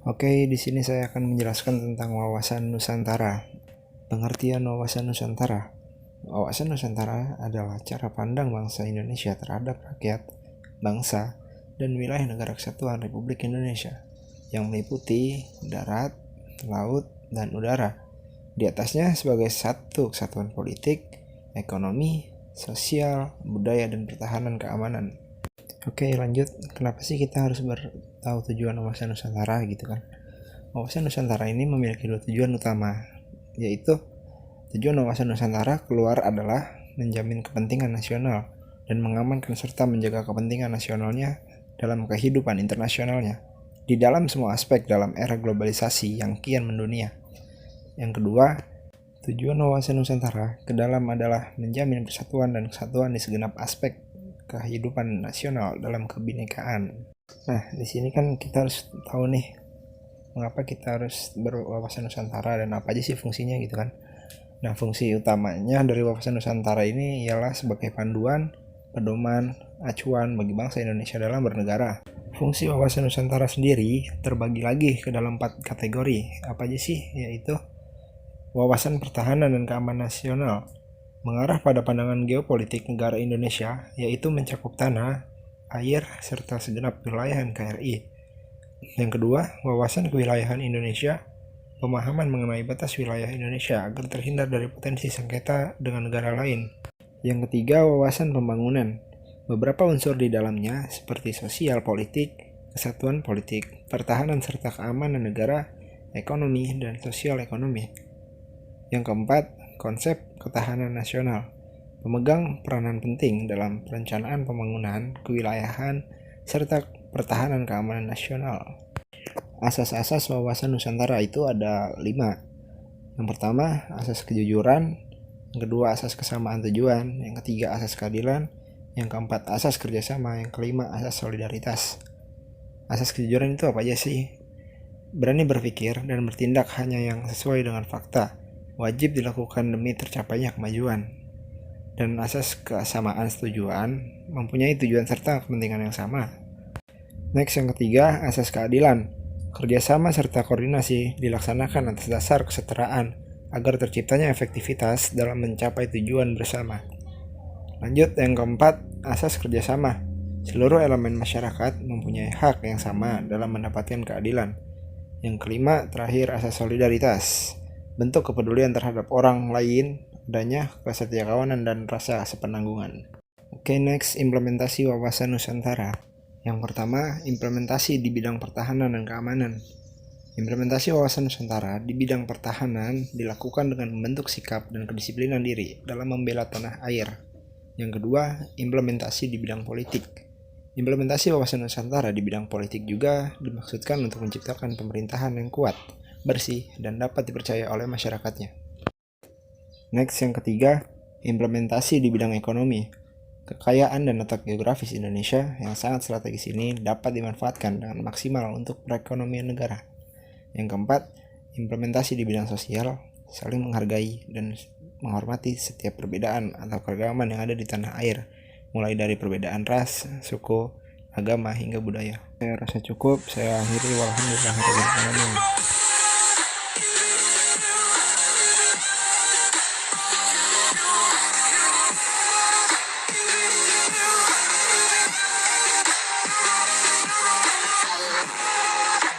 Oke, di sini saya akan menjelaskan tentang wawasan Nusantara. Pengertian wawasan Nusantara. Wawasan Nusantara adalah cara pandang bangsa Indonesia terhadap rakyat, bangsa, dan wilayah negara kesatuan Republik Indonesia yang meliputi darat, laut, dan udara. Di atasnya sebagai satu kesatuan politik, ekonomi, sosial, budaya, dan pertahanan keamanan. Oke, lanjut. Kenapa sih kita harus tahu tujuan wawasan Nusantara gitu kan? Wawasan Nusantara ini memiliki dua tujuan utama, yaitu tujuan wawasan Nusantara keluar adalah menjamin kepentingan nasional dan mengamankan serta menjaga kepentingan nasionalnya dalam kehidupan internasionalnya di dalam semua aspek dalam era globalisasi yang kian mendunia. Yang kedua, tujuan wawasan Nusantara ke dalam adalah menjamin persatuan dan kesatuan di segenap aspek kehidupan nasional dalam kebinekaan. Nah, di sini kan kita harus tahu nih mengapa kita harus berwawasan Nusantara dan apa aja sih fungsinya gitu kan. Nah, fungsi utamanya dari wawasan Nusantara ini ialah sebagai panduan, pedoman, acuan bagi bangsa Indonesia dalam bernegara. Fungsi wawasan Nusantara sendiri terbagi lagi ke dalam 4 kategori. Apa aja sih? Yaitu wawasan pertahanan dan keamanan nasional, mengarah pada pandangan geopolitik negara Indonesia, yaitu mencakup tanah, air, serta segenap wilayah NKRI. Yang kedua, wawasan kewilayahan Indonesia, pemahaman mengenai batas wilayah Indonesia agar terhindar dari potensi sengketa dengan negara lain. Yang ketiga, wawasan pembangunan, beberapa unsur di dalamnya seperti sosial politik, kesatuan politik, pertahanan serta keamanan negara, ekonomi, dan sosial ekonomi. Yang keempat, konsep ketahanan nasional, pemegang peranan penting dalam perencanaan pembangunan, kewilayahan, serta pertahanan keamanan nasional. Asas-asas wawasan Nusantara itu ada 5. Yang pertama, asas kejujuran. Yang kedua, asas kesamaan tujuan. Yang ketiga, asas keadilan. Yang keempat, asas kerjasama. Yang kelima, asas solidaritas. Asas kejujuran itu apa aja sih? Berani berpikir dan bertindak hanya yang sesuai dengan fakta, wajib dilakukan demi tercapainya kemajuan. Dan asas kesamaan tujuan, mempunyai tujuan serta kepentingan yang sama. Next, yang ketiga, asas keadilan. Kerjasama serta koordinasi dilaksanakan atas dasar kesetaraan agar terciptanya efektivitas dalam mencapai tujuan bersama. Lanjut, yang keempat, asas kerjasama. Seluruh elemen masyarakat mempunyai hak yang sama dalam mendapatkan keadilan. Yang kelima, terakhir, asas solidaritas. Bentuk kepedulian terhadap orang lain, adanya kesetiakawanan dan rasa sepenanggungan. Oke, next, implementasi wawasan Nusantara. Yang pertama, implementasi di bidang pertahanan dan keamanan. Implementasi wawasan Nusantara di bidang pertahanan dilakukan dengan membentuk sikap dan kedisiplinan diri dalam membela tanah air. Yang kedua, implementasi di bidang politik. Implementasi wawasan Nusantara di bidang politik juga dimaksudkan untuk menciptakan pemerintahan yang kuat, bersih, dan dapat dipercaya oleh masyarakatnya. Next, yang ketiga, implementasi di bidang ekonomi. Kekayaan dan letak geografis Indonesia yang sangat strategis ini dapat dimanfaatkan dengan maksimal untuk perekonomian negara. Yang keempat, implementasi di bidang sosial, saling menghargai dan menghormati setiap perbedaan atau keragaman yang ada di tanah air, mulai dari perbedaan ras, suku, agama, hingga budaya. Saya rasa cukup, saya akhiri. Walhamdulillah.